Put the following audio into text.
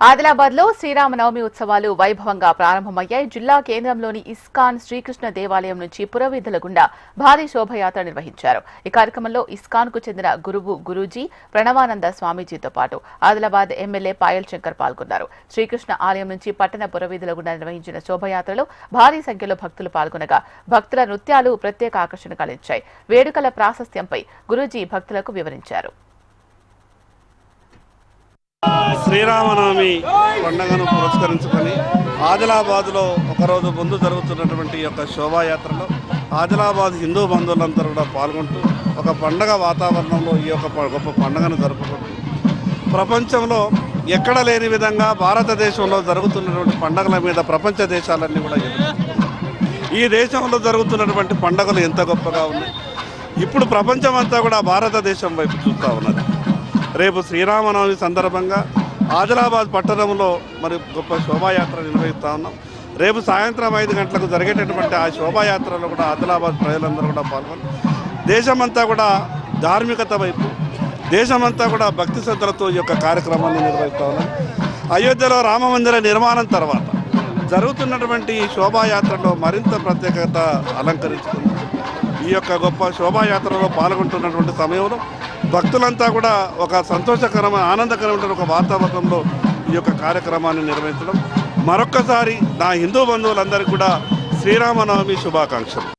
ఆదిలాబాద్ లో శ్రీరామనవమి ఉత్సవాలు వైభవంగా ప్రారంభమయ్యాయి. జిల్లా కేంద్రంలోని ఇస్కాన్ శ్రీకృష్ణ దేవాలయం నుంచి పురవీధుల గుండా భారీ శోభయాత్ర నిర్వహించారు. ఈ కార్యక్రమంలో ఇస్కాన్ కు చెందిన గురూజీ ప్రణవానంద స్వామీజీతో పాటు ఆదిలాబాద్ ఎమ్మెల్యే పాయల్ శంకర్ పాల్గొన్నారు. శ్రీకృష్ణ ఆలయం నుంచి పట్టణ పురవీధుల గుండా నిర్వహించిన శోభయాత్రలో భారీ సంఖ్యలో భక్తులు పాల్గొనగా భక్తుల నృత్యాలు ప్రత్యేక ఆకర్షణ కలిగించాయి. వేడుకల ప్రాశస్త్యంపై గురూజీ భక్తులకు వివరించారు. శ్రీరామనవమి పండుగను పురస్కరించుకొని ఆదిలాబాద్లో ఒకరోజు ముందు జరుగుతున్నటువంటి యొక్క శోభాయాత్రలో ఆదిలాబాద్ హిందూ బంధువులందరూ కూడా పాల్గొంటూ ఒక పండగ వాతావరణంలో ఈ యొక్క గొప్ప పండుగను జరుపుకుంటూ ప్రపంచంలో ఎక్కడ లేని విధంగా భారతదేశంలో జరుగుతున్నటువంటి పండుగల మీద ప్రపంచ దేశాలన్నీ కూడా ఈ దేశంలో జరుగుతున్నటువంటి పండుగలు ఎంత గొప్పగా ఉన్నాయి. ఇప్పుడు ప్రపంచమంతా కూడా భారతదేశం వైపు చూస్తూ ఉన్నది. రేపు శ్రీరామనవమి సందర్భంగా ఆదిలాబాద్ పట్టణంలో మరి గొప్ప శోభాయాత్ర నిర్వహిస్తూ ఉన్నాం. రేపు సాయంత్రం 5 గంటలకు జరిగేటటువంటి ఆ శోభాయాత్రలో కూడా ఆదిలాబాద్ ప్రజలందరూ కూడా పాల్గొని దేశమంతా కూడా ధార్మికత వైపు, దేశమంతా కూడా భక్తి శ్రద్ధలతో ఈ యొక్క కార్యక్రమాన్ని నిర్వహిస్తూ ఉన్నాం. అయోధ్యలో రామమందిర నిర్మాణం తర్వాత జరుగుతున్నటువంటి ఈ శోభాయాత్రలో మరింత ప్రత్యేకత అలంకరించుకుంది. ఈ యొక్క గొప్ప శోభాయాత్రలో పాల్గొంటున్నటువంటి సమయంలో భక్తులంతా కూడా ఒక సంతోషకరమైన ఆనందకరమైన ఒక వాతావరణంలో ఈ యొక్క కార్యక్రమాన్ని నిర్వహించడం. మరొక్కసారి నా హిందూ బంధువులందరికీ కూడా శ్రీరామనవమి శుభాకాంక్షలు.